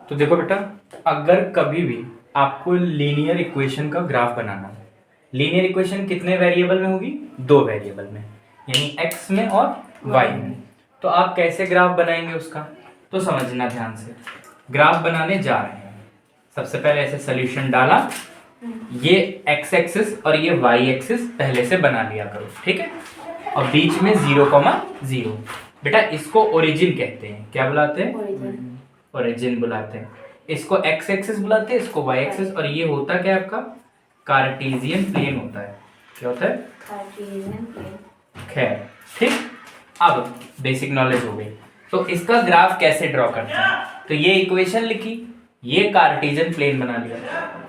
तो देखो बेटा, अगर कभी भी आपको लीनियर इक्वेशन का ग्राफ बनाना है, लीनियर इक्वेशन कितने वेरिएबल में होगी? 2 वेरिएबल में, यानी x में और y में। तो आप कैसे ग्राफ बनाएंगे उसका? तो समझना ध्यान से। ग्राफ बनाने जा रहे हैं, सबसे पहले ऐसे सॉल्यूशन डाला, ये x एक्सिस और ये y एक्सिस पहले से बना लिया करो, ठीक है। और बीच में 0,0। बेटा इसको ओरिजिन कहते हैं। क्या बुलाते हैं? ओरिजिन बुलाते हैं। इसको x एक्सिस बुलाते हैं, इसको y एक्सिस। और ये होता क्या है आपका? कार्टेशियन प्लेन होता है। क्या होता है? Cartesian plane. खैर, ठीक। अब बेसिक नॉलेज हो गई। तो इसका ग्राफ कैसे ड्रॉ करते हैं? तो ये इक्वेशन लिखी, ये कार्टेशियन प्लेन बना लिया,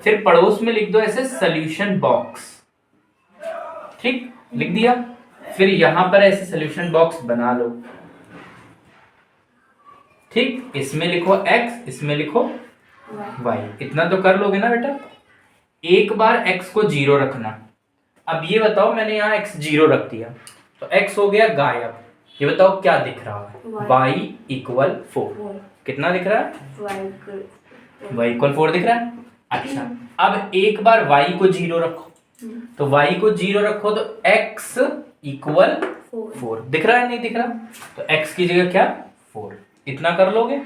फिर पड़ोस में लिख दो ऐसे सॉल्यूशन बॉक्स, ठीक, लिख दिया। फिर यहां पर ऐसे सॉल्यूशन बॉक्स बना लो, ठीक। इसमें लिखो x, इसमें लिखो y। इतना तो कर लोगे ना बेटा। एक बार x को 0 रखना। अब ये बताओ, मैंने यहाँ x 0 रख दिया तो x हो गया गायब। ये बताओ क्या दिख रहा है? y equal 4। कितना दिख रहा है? y इक्वल 4 दिख रहा है। अच्छा, अब एक बार y को 0 रखो, तो y को 0 रखो तो x इक्वल 4 दिख रहा है, नहीं दिख रहा? तो x की जगह क्या? 4। इतना कर लोगे,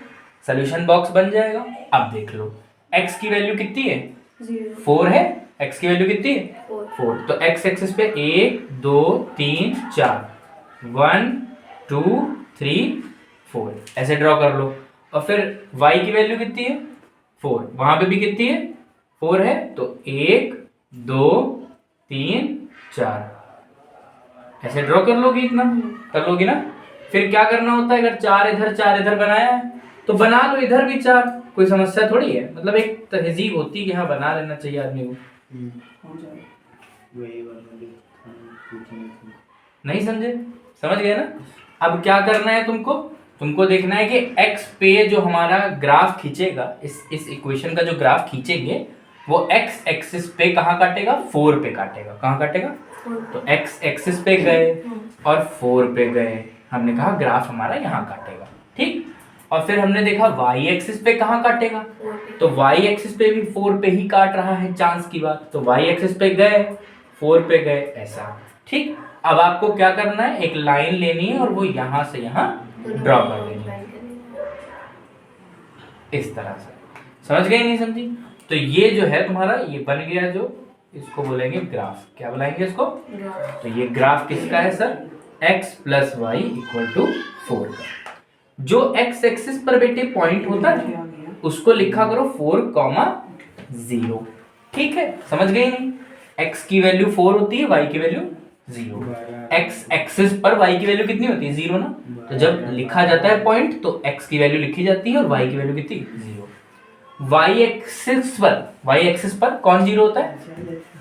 सॉल्यूशन बॉक्स बन जाएगा। अब देख लो, x की वैल्यू कितनी है? 4 है। x की वैल्यू कितनी है? 4। तो x एक्सिस पे 1 2 3 4, 1 2 3 4 ऐसे ड्रॉ कर लो। और फिर y की वैल्यू कितनी है? 4। वहां पे भी कितनी है? 4 है। तो 1 2 3 4 ऐसे ड्रॉ कर लोगी। इतना कर लोगी ना। फिर क्या करना होता है? अगर 4 इधर बनाया है तो बना लो इधर भी 4। कोई समस्या थोड़ी है, मतलब एक तहजीब होती है कि हाँ बना लेना चाहिए आदमी को। नहीं समझे? समझ गए ना? अब क्या करना है तुमको? तुमको देखना है कि x पे जो हमारा ग्राफ खींचेगा, इस इक्वेशन का जो ग्राफ खींचेंगे वो x एक्सिस पे कहाँ काटेगा? 4 पे काटेगा। कहाँ काटेगा? तो x एक्सिस पे गए और 4 पे गए। हमने कहा ग्राफ हमारा यहाँ काटेगा, ठीक। और फिर हमने देखा y एक्सिस पे कहाँ काटेगा? तो y एक्सिस पे भी 4 पे ही काट रहा है, चांस की बात। तो y एक्सिस पे गए, 4 पे गए, ऐसा, ठीक। अब आपको क्या करना है? एक लाइन लेनी है और वो यहां से यहां ड्रॉ कर देनी है, इस तरह से। समझ गए? नहीं समझी? तो ये जो है तुम्हारा, ये बन गया, जो इसको बोलेंगे ग्राफ। क्या बुलाएंगे इसको? तो ये ग्राफ किसका है sir? x plus y equal to 4 का। जो x एक्सिस पर बेटे पॉइंट होता है उसको लिखा करो 4,0, ठीक है। समझ गए नहीं? x की वैल्यू 4 होती है, y की वैल्यू 0। x एक्सिस पर y की वैल्यू कितनी होती है? 0 ना। तो जब लिखा जाता है पॉइंट तो x की वैल्यू लिखी जाती है और y की वैल्यू कितनी? 0। y एक्सिस पर कौन 0 होता है?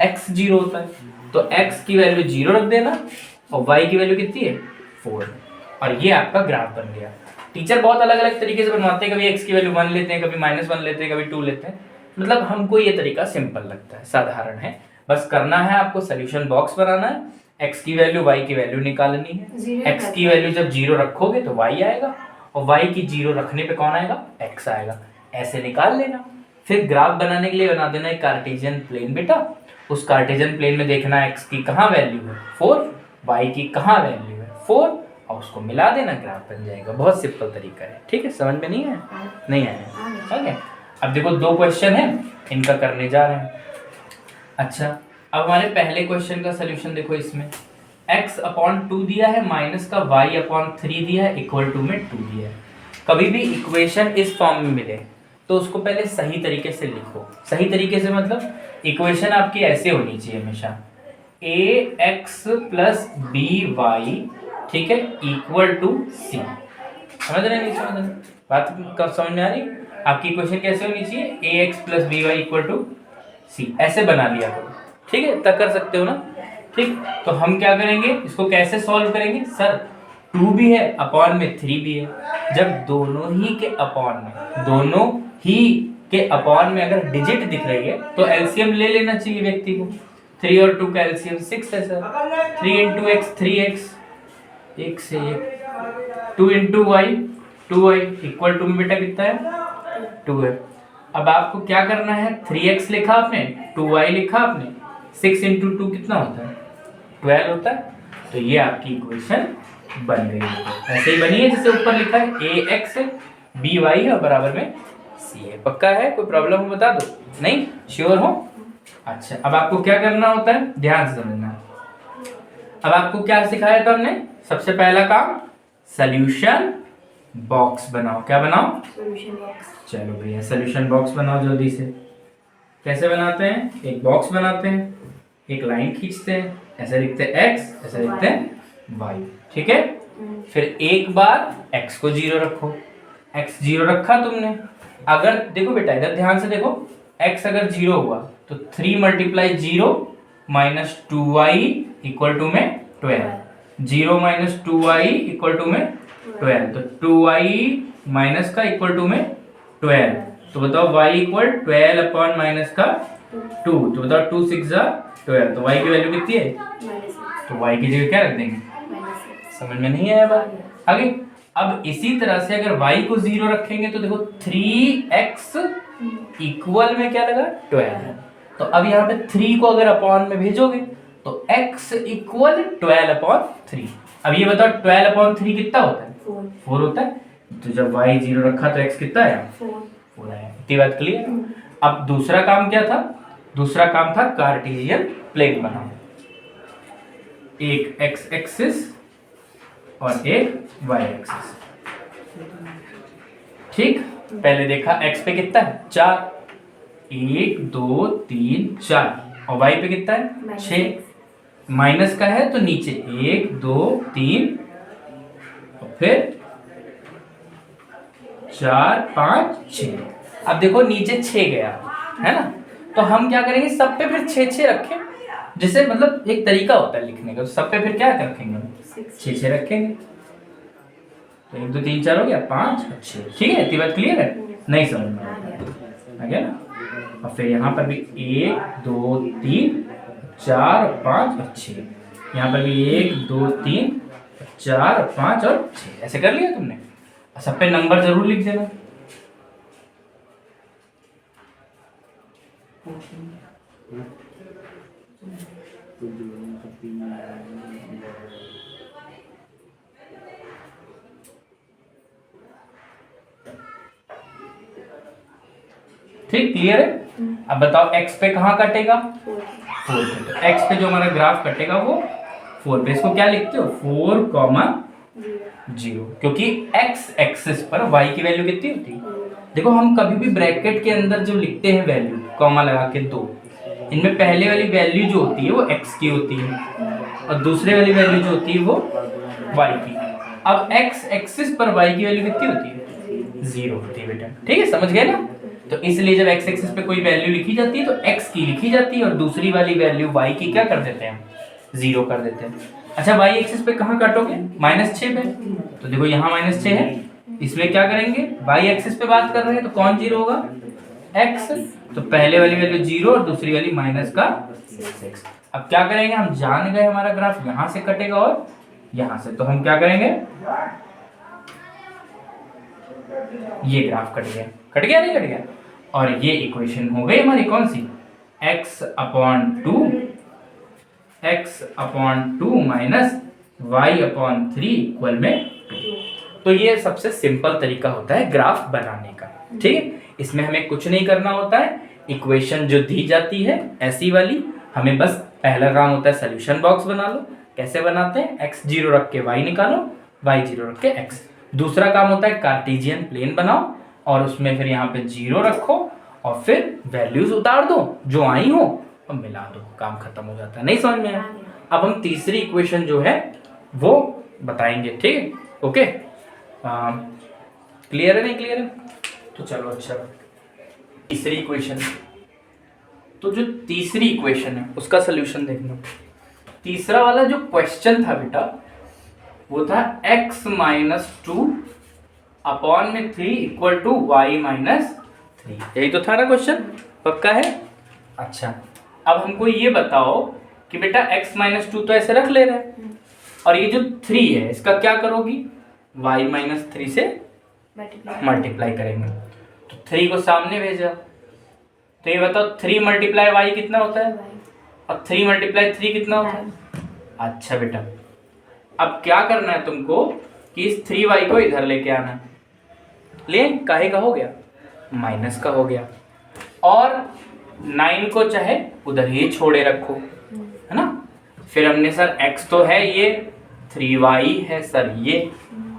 x 0 होता है। तो x की वैल्यू 0 रख देना और y की वैल्यू कितनी है? 4। और ये आपका ग्राफ बन गया। टीचर बहुत अलग अलग तरीके से बनवाते हैं, कभी x की वैल्यू 1 लेते हैं, कभी -1 लेते हैं, कभी 2 लेते हैं। मतलब हमको ये तरीका सिंपल लगता है, साधारण है। बस करना है आपको, सॉल्यूशन बॉक्स बनाना है, x की वैल्यू y की वैल्यू निकालनी है। x की वैल्यू जब 0 रखोगे तो y आएगा और y की 0 रखने पे कौन आएगा? x आएगा। ऐसे निकाल लेना। फिर ग्राफ बनाने के लिए बना देना एक कार्टेशियन प्लेन बेटा। उस कार्टेशियन प्लेन में देखना x की कहाँ वैल्यू है? 4, y की कहाँ वैल्यू है? 4, और उसको मिला देना, ग्राफ बन जाएगा। बहुत सिंपल तरीका है, ठीक है। समझ में नहीं है? नहीं आया? ठीक है। अब देखो 2 क्वेश्चन है, इनका करने जा रहे हैं। अच्छा, अब हमारे पहले क्वेश्चन का सलूशन देखो। इसमें x/2 दिया है, माइनस का y/3 दिया है, इक्वल टू में 2 दिया है। कभी भी इक्वेशन इस फॉर्म में मिले तो उसको पहले सही तरीके से लिखो। सही तरीके से मतलब इक्वेशन आपकी ऐसे होनी चाहिए हमेशा, ax प्लस by, ठीक है, इक्वल टू c। समझ रहे नहीं? समझ रहे? बात कब समझ में आ रही? आपकी इक्वेशन कैसे होनी चाहिए? ax plus by equal to c। ऐसे बना लिया करो, ठीक है। तक कर सकते हो ना? ठीक। तो हम क्या करेंगे, इसको कैसे सॉल्व करेंगे? सर 2 भी है, अपॉन में 3 भी है। जब दोनों ही के अपॉन में अगर डिजिट दिख रही है तो एलसीएम ले लेना चाहिए व्यक्ति को। 3 और 2 का एलसीएम 6 है सर। 3 इंटू एक्स 3x, 1 से 1, 2 into Y 2y, equal to में बेटा कितना है? 2 है। अब आपको क्या करना है, 3x लिखा आपने, 2y लिखा आपने, 6 इंटू 2 कितना होता है, 12 होता है। तो ये आपकी इक्वेशन बन गई है, ऐसे ही बनी है जैसे ऊपर लिखा है ax by है और बराबर में c है। पक्का है, कोई प्रॉब्लम हो बता दो, नहीं श्योर हो? अच्छा, अब आपको क्या करना होता है, ध्यान से समझना। अब आपको क्या सिखाया था हमने, सबसे पहला काम सॉल्यूशन बॉक्स बनाओ। क्या बनाओ, सॉल्यूशन बॉक्स। चलो भैया सॉल्यूशन बॉक्स बनाओ जल्दी से। कैसे बनाते हैं, एक बॉक्स बनाते हैं, एक लाइन खींचते हैं, ऐसे लिखते हैं x, ऐसे लिखते हैं y, ठीक है। फिर एक बार x को 0 रखो, x 0 रखा तुमने। अगर देखो बेटा इधर ध्यान से देखो, x अगर 0 हुआ तो 3 multiply 0 minus 2y equal to में 12, 0 माइनस 2y इक्वल टू में 12, तो 2y माइनस का इक्वल टू में 12, तो बताओ y इक्वल 12 अपॉन माइनस का 2, तो बताओ 2 6 12, तो y की वैल्यू कितनी है, तो y की जगह क्या रख देंगे, समझ में नहीं आया बात, आगे। अब इसी तरह से अगर y को 0 रखेंगे तो देखो 3x इक्वल में क्या लगा 12, तो अब यहाँ पे 3 को अगर अपॉन में भेजोगे तो x इक्वल 12 अपॉन 3। अब ये बताओ 12 अपॉन 3 कितना होता है, 4 होता है। तो जब y 0 रखा तो x कितना आया, 4 आया। इतनी बात क्लियर। अब दूसरा काम क्या था, दूसरा काम था कार्टेशियन प्लेन बनाओ, एक x एक्सिस और एक y एक्सिस, ठीक। पहले देखा x पे कितना है 4, 1 2 3 4, और y पे कितना है 6, माइनस का है तो नीचे 1 2 3 और फिर 4 5 6। अब देखो नीचे 6 गया है ना, तो हम क्या करेंगे सब पे फिर 6 6 रखें, जैसे मतलब एक तरीका होता है लिखने का, तो सब पे फिर क्या रखेंगे, 6 6 रखेंगे। तो 1 2 3 4 हो गया, 5 6, ठीक है। इतनी बात क्लियर है, नहीं समझ में आ गया ना। और फिर यहाँ पर भी 1 2 3 4 5 और 6, यहाँ पर भी 1 2 3 4 5 और 6, ऐसे कर लिया तुमने। सब पे नंबर जरूर लिख देना। ठीक, क्लियर है। अब बताओ x पे कहाँ कटेगा, 4 पे, तो x पे जो हमारा ग्राफ कटेगा वो 4 पे। इसको क्या लिखते हो, 4 0, क्योंकि x एक्सिस पर y की वैल्यू कितनी होती है। देखो हम कभी भी ब्रैकेट के अंदर जो लिखते हैं वैल्यू कॉमा लगा के 2, इनमें पहले वाली वैल्यू जो होती है वो x की होती है और दूसरे वाली वैल्यू जो होती है वो y की। अब x एक्सिस पर y की वैल्यू कितनी होती है, 0 होती है बेटा, ठीक है, समझ गए ना। तो इसलिए जब x एक्सिस पे कोई वैल्यू लिखी जाती है तो x की लिखी जाती है और दूसरी वाली वैल्यू y की क्या कर देते हैं, 0 कर देते हैं। अच्छा, y एक्सिस पे कहाँ काटोगे, -6 पे, तो देखो यहाँ -6 है, इसमें क्या करेंगे, y एक्सिस पे बात कर रहे हैं तो कौन 0 होगा, x, तो पहले वाली वैल्यू 0 और दूसरी वाली माइनस का 6। अब क्या करेंगे, हम जान गए हमारा ग्राफ यहाँ से कटेगा और यहाँ से, तो हम क्या करेंगे, ये ग्राफ कट गया, कट गया नहीं कट गया, और ये इक्वेशन हो गई हमारी कौन सी, x/2 माइनस y/3 इक्वल में 2। तो ये सबसे सिंपल तरीका होता है ग्राफ बनाने का, ठीक है। इसमें हमें कुछ नहीं करना होता है, इक्वेशन जो दी जाती है ऐसी वाली, हमें बस पहला काम होता है सॉल्यूशन बॉक्स बना लो। कैसे बनाते हैं, x 0 रख के y निकालो, y 0 रख के x। दूसरा काम होता है कार्टेशियन प्लेन बनाओ और उसमें फिर यहाँ पे 0 रखो और फिर वैल्यूज उतार दो जो आई हो और मिला दो, काम खत्म हो जाता है। नहीं समझ में आया। अब हम तीसरी इक्वेशन जो है वो बताएंगे, ठीक है, ओके। क्लियर है, नहीं क्लियर है, तो चलो। अच्छा, तीसरी इक्वेशन, तो जो तीसरी इक्वेशन है उसका सोल्यूशन देखना। तीसरा वाला जो क्वेश्चन था बेटा वो था x-2 अपॉन में 3 इक्वल टू y-3, यही तो था ना क्वेश्चन, पक्का है। अच्छा, अब हमको ये बताओ कि बेटा x-2 तो ऐसे रख ले रहे हैं और ये जो 3 है इसका क्या करोगी, y-3 से मल्टीप्लाई करेंगे। तो 3 को सामने भेजा, तो ये बताओ 3 मल्टीप्लाई वाई कितना होता है, और 3 मल्टीप्लाई 3 कितना होता है। अच्छा बेटा, अब क्या करना है तुमको कि इस 3y को इधर लेके आना है। ले, काहे का हो गया, माइनस का हो गया, और 9 को चाहे उधर ही छोड़े रखो, है ना। फिर हमने सर x तो है ये, 3y है सर ये,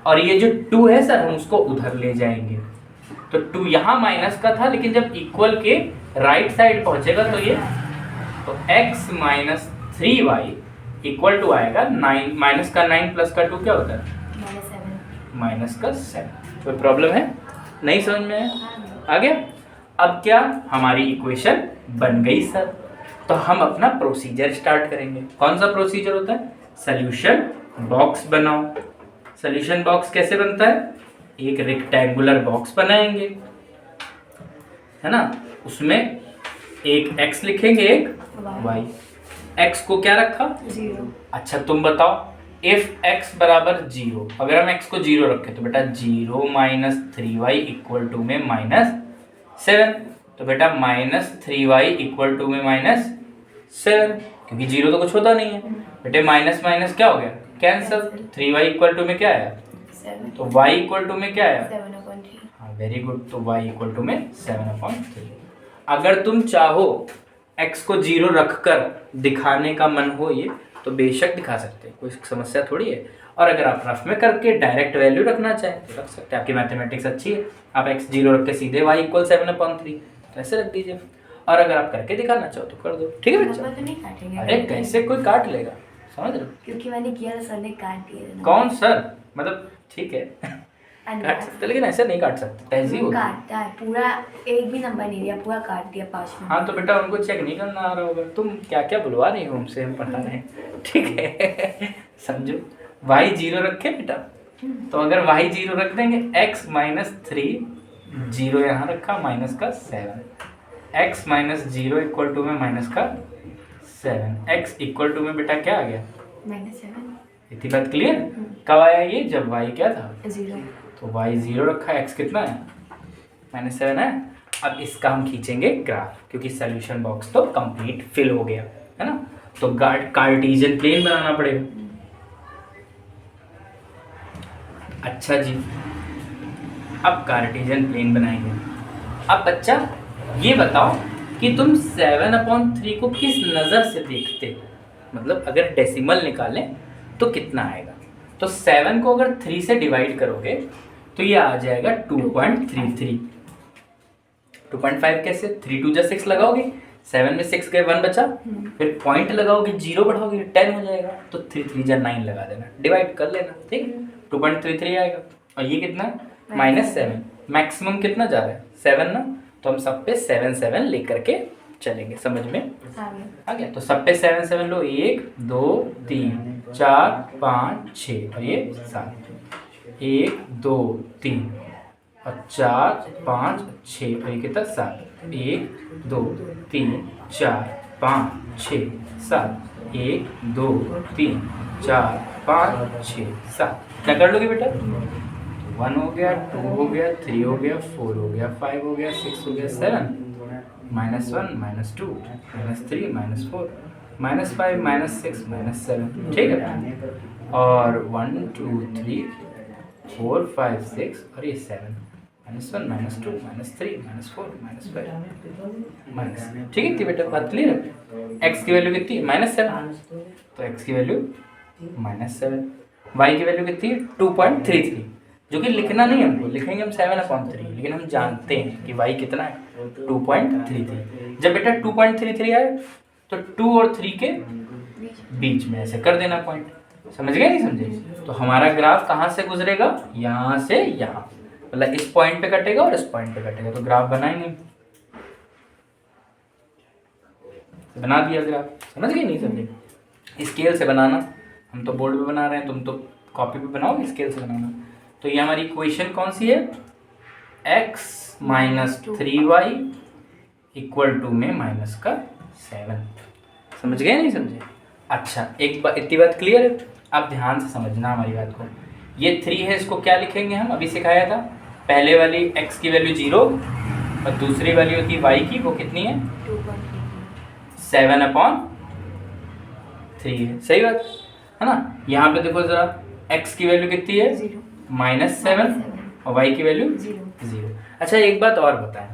और ये जो 2 है सर हम उसको उधर ले जाएंगे। तो 2 यहाँ माइनस का था, लेकिन जब इक्वल के राइट साइड पहुंचेगा तो ये, तो x minus 3y equal to आएगा 9, माइनस का 9 प्लस का 2 क्या होता है, माइनस का 7। कोई प्रॉब्लम है, नहीं समझ में आया, आ गया। अब क्या, हमारी इक्वेशन बन गई सर। तो हम अपना प्रोसीजर स्टार्ट करेंगे। कौन सा प्रोसीजर होता है, सॉल्यूशन बॉक्स बनाओ। सॉल्यूशन बॉक्स कैसे बनता है, एक रेक्टेंगुलर बॉक्स बनाएंगे, है ना, उसमें एक x लिखेंगे, एक y। x को क्या रखा, 0। अच्छा तुम बताओ, इफ x बराबर 0, अगर हम x को 0 रखें तो बेटा 0 माइनस 3y इक्वल टू में -7। तो बेटा -3y इक्वल टू में -7, क्योंकि 0 तो कुछ होता नहीं है बेटे, माइनस माइनस क्या हो गया, कैंसिल। 3y इक्वल टू में क्या आया, 7। तो y इक्वल टू में क्या आया, 7/3। हाँ वेरी गुड, तो y इक्वल टू में 7/3। अगर तुम चाहो x को 0 रखकर दिखाने का मन हो ये, तो बेशक दिखा सकते हैं, कोई समस्या थोड़ी है। और अगर आप रफ में करके डायरेक्ट वैल्यू रखना चाहें तो रख सकते हैं, आपकी मैथमेटिक्स अच्छी है। आप x 0 रख के सीधे y इक्वल 7/3 तो ऐसे रख दीजिए, और अगर आप करके दिखाना चाहो तो कर दो, ठीक है बच्चा। तो नहीं काटेंगे, अरे कैसे कोई काट लेगा, समझ रहे हो, क्योंकि मैंने किया था, सर ने काट दिया। कौन सर, मतलब ठीक है काट सकते, लेकिन ऐसे नहीं काट सकते, तहजीब होती है। काटता है पूरा, एक भी नंबर नहीं दिया, पूरा काट दिया 5 में। हाँ तो बेटा उनको चेक नहीं करना आ रहा होगा, तुम क्या क्या बुलवा रही हो हमसे, हम पढ़ा रहे हैं, ठीक है समझो। y 0 रखे बेटा, तो अगर y 0 रख देंगे, x माइनस 3, 0 यहाँ रखा, माइनस का 7, x माइनस 0 इक्वल टू में माइनस का 7, x इक्वल टू में बेटा क्या आ गया, -7। इतनी बात क्लियर। कब आया ये, जब y क्या था, 0। तो y 0 रखा, x कितना है, -7 है। अब इसका हम खींचेंगे ग्राफ, क्योंकि सॉल्यूशन बॉक्स तो कंप्लीट फिल हो गया है ना, तो कार्टेशियन प्लेन बनाना पड़ेगा। अच्छा जी, अब कार्टेशियन प्लेन बनाएंगे। अब बच्चा ये बताओ कि तुम 7/3 को किस नज़र से देखते, मतलब अगर डेसिमल निकालें तो कितना आएगा। तो 7 को अगर 3 से डिवाइड करोगे तो ये आ जाएगा 2.33। 2.5 कैसे, 3 2 6 लगाओगे, 7 में 6 गए, 1 बचा, फिर पॉइंट लगाओगे, 0 बढ़ाओगे, 10 हो जाएगा, तो 3 3 9 लगा देना, डिवाइड कर लेना, ठीक। 2.33 आएगा, और ये कितना है, -7। मैक्सिमम कितना जा रहा है, 7 ना, तो हम सब पे 7 7 लेकर के चलेंगे, समझ में आ गया। तो सब पे 7 7 लो, 1 2 3 4 5 6, और ये 7, 1 2 3 और 4 5 6, और ये कितना 7, 1 2 3 4 5 6 7, 1 2 3 4 5 6 7, क्या कर लोगे बेटा, 1 हो गया, 2 हो गया, 3 हो गया, 4 हो गया, 5 हो गया, 6 हो गया, 7, -1 -2 -3 -4 -5 -6 -7, ठीक है। और 1 2 3 4 5 6, और ये 7, -1 -2 -3 -4 -5 ठीक है। इतनी बेटा बात क्लियर है। x की वैल्यू कितनी है, -7, तो x की वैल्यू -7, y की वैल्यू कितनी है 2.33, जो कि लिखना नहीं हमको, लिखेंगे हम 7/3, लेकिन हम जानते हैं कि y कितना है 2.33। जब बेटा 2.33 आए तो 2 और 3 के बीच में ऐसे कर देना पॉइंट, समझ गए नहीं समझे। तो हमारा ग्राफ कहाँ से गुजरेगा, यहाँ से यहाँ, मतलब इस पॉइंट पे कटेगा और इस पॉइंट पे कटेगा, तो ग्राफ बनाएंगे, बना दिया ग्राफ, समझ गए नहीं समझे। स्केल से बनाना, हम तो बोर्ड पे बना रहे हैं, तुम तो कॉपी पे बनाओगे, स्केल से बनाना। तो ये हमारी इक्वेशन कौन सी है, x minus 3y equal to में -7, समझ गए नहीं समझे। अच्छा एक बात, इतनी बात क्लियर है। अब ध्यान से समझना हमारी बात को, ये 3 है, इसको क्या लिखेंगे हम, अभी सिखाया था, पहले वाली x की वैल्यू 0, और दूसरी वैल्यू थी y की, वो कितनी है? 2.3 7/3 है। सही बात है ना। यहाँ पे देखो जरा, x की वैल्यू कितनी है? 0 -7 और y की वैल्यू 0। 0। अच्छा एक बात और बताएं,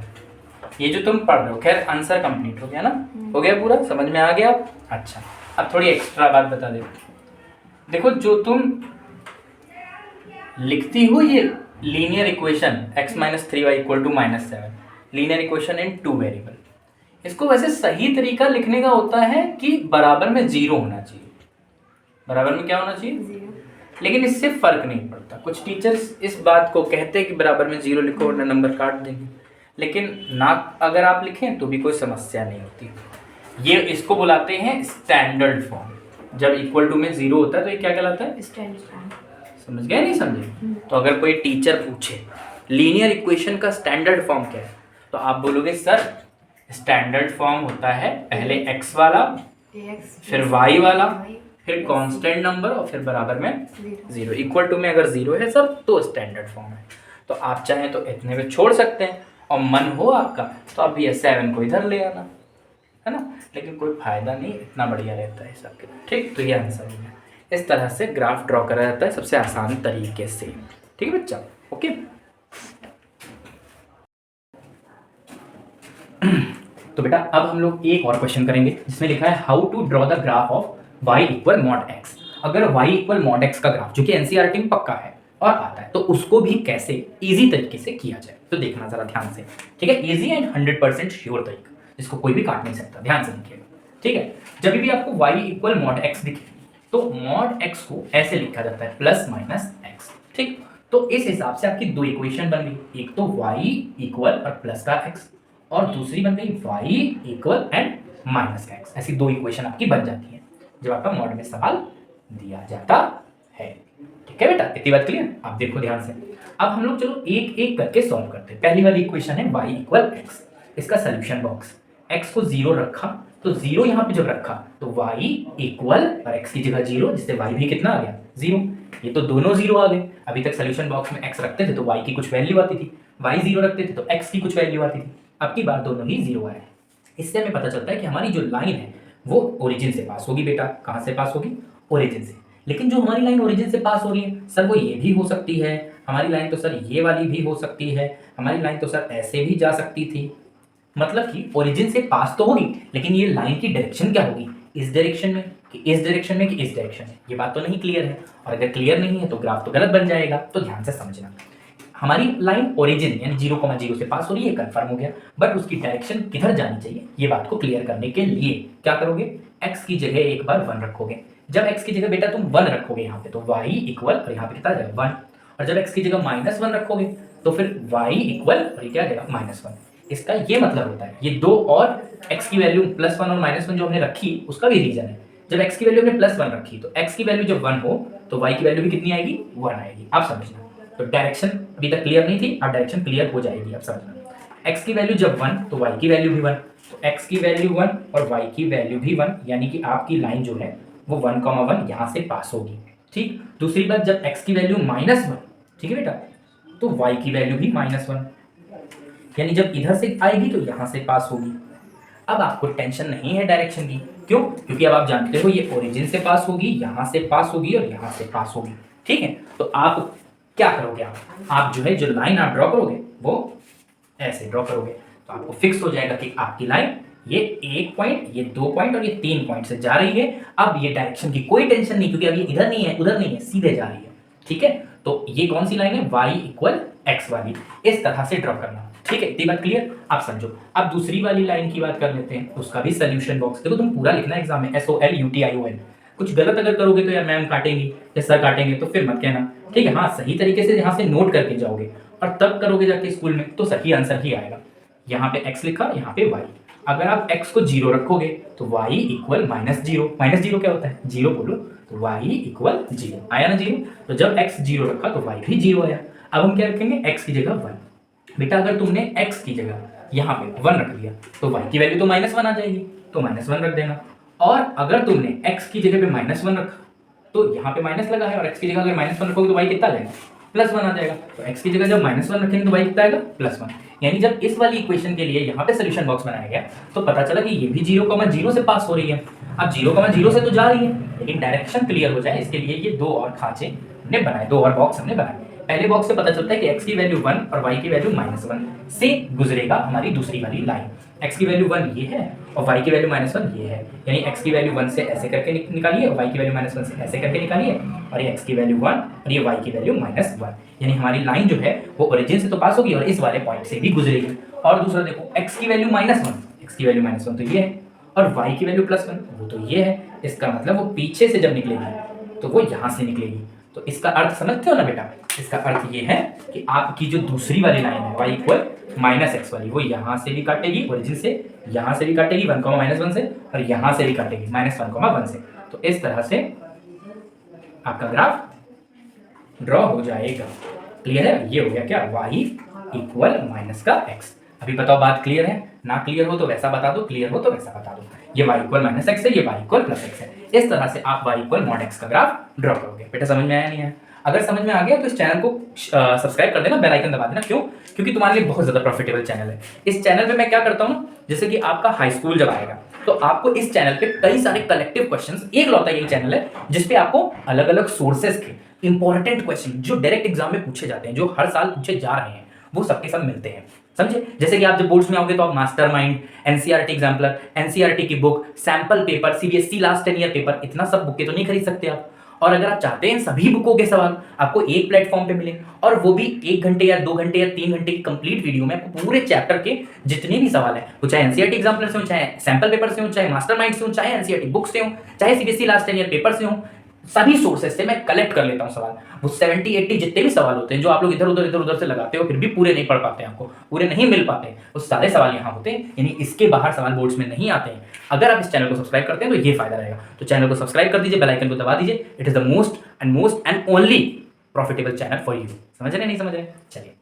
ये जो तुम पढ़ रहे हो, खैर आंसर कंप्लीट हो गया ना? हो गया पूरा, समझ में आ गया? अच्छा अब थोड़ी एक्स्ट्रा बात बता दे। देखो जो तुम लिखती हो ये linear equation x - 3y = -7, linear equation in 2 variable, इसको वैसे सही तरीका लिखने का होता है कि बराबर में 0 होना चाहिए। बराबर में क्या होना चाहिए? 0। लेकिन इससे फर्क नहीं पड़ता। कुछ टीचर्स इस बात को कहते हैं कि बराबर में 0 लिखो वरना नंबर काट देंगे, लेकिन ना अगर आप लिखें तो भी कोई समस्या नहीं होती। ये इसको बुलाते हैं स्टैंडर्ड फॉर्म। जब इक्वल टू में 0 होता है तो ये क्या कहलाता है? Standard form. समझ गए? नहीं समझे? तो अगर कोई टीचर पूछे लीनियर इक्वेशन का स्टैंडर्ड फॉर्म क्या है, तो आप बोलोगे सर स्टैंडर्ड फॉर्म होता है पहले x वाला, फिर y वाला, फिर कांस्टेंट नंबर और फिर बराबर में 0। इक्वल टू में अगर 0 है सर तो स्टैंडर्ड फॉर्म है। तो आप चाहें तो इतने में छोड़ सकते हैं, और मन हो आपका तो आप ये 7 को इधर ले आना, है ना। लेकिन कोई फायदा नहीं, इतना बढ़िया रहता है सबके। ठीक, तो ये आंसर हो गया। इस तरह से ग्राफ ड्रॉ करा जाता है सबसे आसान तरीके से। ठीक है बच्चा, ओके। तो बेटा अब हम लोग एक और क्वेश्चन करेंगे जिसमें लिखा है how to draw the graph of y = mod x। अगर y = mod x का ग्राफ, जो कि एनसीईआरटी में पक्का है और आता है, तो उसको भी कैसे इजी तरीके से किया जाए, तो देखना जरा ध्यान से। ठीक है, इजी एंड 100% श्योर तरीका, जिसको कोई भी काट नहीं सकता। ध्यान से देखिएगा। ठीक है, जब भी आपको y = mod x दिखे तो mod x को ऐसे लिखा जाता है +- x। ठीक, तो इस हिसाब से आपकी दो इक्वेशन बन गई, एक तो y = और प्लस का x, और दूसरी बन गई y = एंड माइनस का x। ऐसी दो इक्वेशन आपकी बन जाती है जब आपका मॉड में सवाल दिया जाता है। ठीक है बेटा, इतनी बात क्लियर? आप देखो ध्यान से। अब हम लोग चलो एक एक करके सॉल्व करते हैं। पहली वाली इक्वेशन है y = x, इसका सॉल्यूशन बॉक्स। x को 0 रखा तो 0 यहाँ पे जब रखा तो y = और x की जगह 0, जिससे y भी कितना आ गया? 0। ये तो दोनों 0 आ गए। अभी तक सॉल्यूशन बॉक्स में x रखते थे तो y की कुछ वैल्यू आती थी, y 0 रखते थे तो x की कुछ वैल्यू आती थी। अब की बार दोनों ही 0 आए। इससे हमें पता चलता है कि हमारी जो लाइन है वो ओरिजिन से पास होगी। बेटा कहाँ से पास होगी? ओरिजिन से। लेकिन जो हमारी लाइन ओरिजिन से पास हो रही है सर, वो ये भी हो सकती है, हमारी लाइन तो सर ये वाली भी हो सकती है, हमारी लाइन तो सर ऐसे भी जा सकती थी। मतलब कि ओरिजिन से पास तो होगी, लेकिन ये लाइन की डायरेक्शन क्या होगी? इस डायरेक्शन में कि इस डायरेक्शन में कि इस डायरेक्शन में? ये बात तो नहीं क्लियर है, और अगर क्लियर नहीं है तो ग्राफ तो गलत बन जाएगा। तो ध्यान से समझना, हमारी लाइन ओरिजिन यानी 0,0 से पास हो रही है, कंफर्म हो गया। बट उसकी डायरेक्शन किधर जानी चाहिए, ये बात को क्लियर करने के लिए क्या करोगे? x की जगह एक बार 1 रखोगे। जब x की जगह बेटा तुम 1 रखोगे यहाँ पे तो y = और यहाँ पे कितना आ जाएगा? 1। और जब x की जगह -1 रखोगे तो फिर y = और ये क्या आ जाएगा? -1। इसका ये मतलब होता है, ये दो और x की वैल्यू +1 और -1 जो हमने रखी उसका भी रीजन है। जब x की वैल्यू हमने +1 रखी तो x की वैल्यू जब 1 हो तो y की वैल्यू भी कितनी आएगी? 1 आएगी। आप समझना। तो डायरेक्शन अभी तक क्लियर नहीं थी, अब डायरेक्शन क्लियर हो जाएगी। अब समझना, x की वैल्यू जब 1 तो y की वैल्यू भी 1, तो x की वैल्यू 1 और y की वैल्यू भी 1, यानी कि आपकी लाइन जो है वो 1,1 यहाँ से पास होगी। ठीक, दूसरी बात जब x की वैल्यू -1, ठीक है बेटा, तो y की वैल्यू भी -1, यानी जब इधर से आएगी तो यहाँ से पास होगी। अब आपको टेंशन नहीं है डायरेक्शन की, क्यों? क्योंकि अब आप जानते हो ये ओरिजिन से पास होगी, यहाँ से पास होगी और यहाँ से पास होगी। ठीक है, तो आप क्या करोगे? आप जो है जो लाइन आप ड्रॉ करोगे वो ऐसे ड्रॉ करोगे, तो आपको फिक्स हो जाएगा कि आपकी लाइन ये 1 पॉइंट, ये 2 पॉइंट और ये 3 पॉइंट से जा रही है। अब ये डायरेक्शन की कोई टेंशन नहीं, क्योंकि अब ये इधर नहीं है उधर नहीं है, सीधे जा रही है। ठीक है, तो ये कौन सी लाइन है? y = x वाली। इस तरह से ड्रॉ करना। ठीक है, इतनी बात क्लियर? आप समझो। अब दूसरी वाली लाइन की बात कर लेते हैं, उसका भी सोल्यूशन बॉक्स। देखो तुम पूरा लिखना एग्जाम में, SOLUTION। कुछ गलत अगर करोगे तो यार मैम काटेंगी या सर काटेंगे, तो फिर मत कहना। ठीक है, हाँ सही तरीके से यहाँ से नोट करके जाओगे और तब करोगे जाके स्कूल में तो सही आंसर ही आएगा। यहाँ पे x लिखा, यहाँ पे y। अगर आप x को 0 रखोगे तो y = -0। -0 क्या होता है? 0 बोलो, तो y = 0 आया ना 0। तो जब x 0 रखा तो y भी 0 आया। अब हम क्या रखेंगे? x की जगह 1। बेटा अगर तुमने x की जगह यहाँ पे 1 रख लिया तो y की वैल्यू तो -1 आ जाएगी, तो -1 रख देना। और अगर तुमने x की जगह पे -1 रखा तो यहाँ पे माइनस लगा है, और x की जगह अगर -1 रखोगे तो y कितना आ जाएगा? +1 आ जाएगा। तो x की जगह जब -1 रखेंगे तो y कितना आएगा? +1। यानी जब इस वाली इक्वेशन के लिए यहाँ पे सोल्यूशन बॉक्स बनाया गया तो पता चला कि ये भी 0,0 से पास हो रही है। अब 0,0 से तो जा रही है, लेकिन डायरेक्शन क्लियर हो जाए इसके लिए ये 2 और खांचे हमने बनाए, 2 और बॉक्स हमने बनाए। पहले बॉक्स से पता चलता है कि x की वैल्यू 1 और y की वैल्यू -1 से गुजरेगा हमारी दूसरी वाली लाइन। x की वैल्यू 1 ये है और y की वैल्यू -1 ये है, यानी x की वैल्यू 1 से ऐसे करके निकालिए और y की वैल्यू -1 से ऐसे करके निकालिए, और ये x की वैल्यू 1 और ये y की वैल्यू -1, यानी हमारी लाइन जो है वो ओरिजिन से तो पास होगी और इस वाले पॉइंट से भी गुजरेगी। और दूसरा देखो x की वैल्यू -1, x की वैल्यू -1 तो ये है, और y की वैल्यू +1 वो तो ये है। इसका मतलब वो पीछे से जब निकलेगी तो वो यहाँ से निकलेगी। तो इसका अर्थ समझते हो ना बेटा? इसका अर्थ ये है कि आपकी जो दूसरी वाली लाइन है y = x वाली, वो यहाँ से भी काटेगी ओरिजिन से, यहाँ से भी काटेगी 1, -1 से, और यहाँ से भी काटेगी -1, 1 से। तो इस तरह से आपका ग्राफ ड्रॉ हो जाएगा। क्लियर है? ये हो गया क्या? y = -x। अभी बताओ बात क्लियर है? ना क्लियर हो तो वैसा बता दो, क्लियर हो तो वैसा बता दो। ये y = -x है, ये y = +x है। इस तरह से आप y = mod x का ग्राफ ड्रॉ करोगे। बेटा समझ में आया नहीं है? अगर समझ में आ गया तो इस चैनल को सब्सक्राइब कर देना, बेल आइकन दबा देना। क्यों? क्योंकि तुम्हारे लिए बहुत ज़्यादा प्रॉफिटेबल चैनल है। इस चैनल में मैं क्या करता हूँ, जैसे कि आपका हाई स्कूल जब आएगा तो आपको इस चैनल पे कई सारे कलेक्टिव क्वेश्चंस, एक लौता यही चैनल है जिसपे आपको अलग अलग सोर्सेज के इंपॉर्टेंट क्वेश्चन जो डायरेक्ट एग्जाम में पूछे जाते हैं, जो हर साल पूछे जा रहे हैं, वो सबके सब मिलते हैं। समझे? जैसे कि आप जब बोर्ड्स में आओगे तो आप मास्टरमाइंड, एनसीईआरटी एग्जाम्पलर, एनसीईआरटी की book, sample paper, CBSE last 10 year paper, इतना सब बुकें तो नहीं खरीद सकते आप। और अगर आप चाहते हैं सभी बुकों के सवाल आपको एक प्लेटफॉर्म पे मिले, और वो भी 1 घंटे या 2 घंटे या 3 घंटे की कंप्लीट वीडियो में आपको पूरे चैप्टर के जितने भी सवाल हैं, वो चाहे एनसीईआरटी एग्जाम्पलर से हो, चाहे सैंपल पेपर से हो, चाहे मास्टरमाइंड से हो, चाहे एनसीईआरटी बुक से हो, चाहे सीबीएसई लास्ट 10 ईयर पेपर से हो, सभी सोर्सेज से मैं कलेक्ट कर लेता हूं सवाल। वो 70-80 जितने भी सवाल होते हैं जो आप लोग इधर उधर से लगाते हो, फिर भी पूरे नहीं पढ़ पाते, आपको पूरे नहीं मिल पाते, वो सारे सवाल यहाँ होते हैं। यानी इसके बाहर सवाल बोर्ड्स में नहीं आते हैं। अगर आप इस चैनल को सब्सक्राइब करते हैं तो ये फायदा रहेगा। तो चैनल को सब्सक्राइब कर दीजिए, बेल आइकन को दबा दीजिए। It is the most and only profitable channel for you. समझ रहे नहीं समझ रहे? चलिए।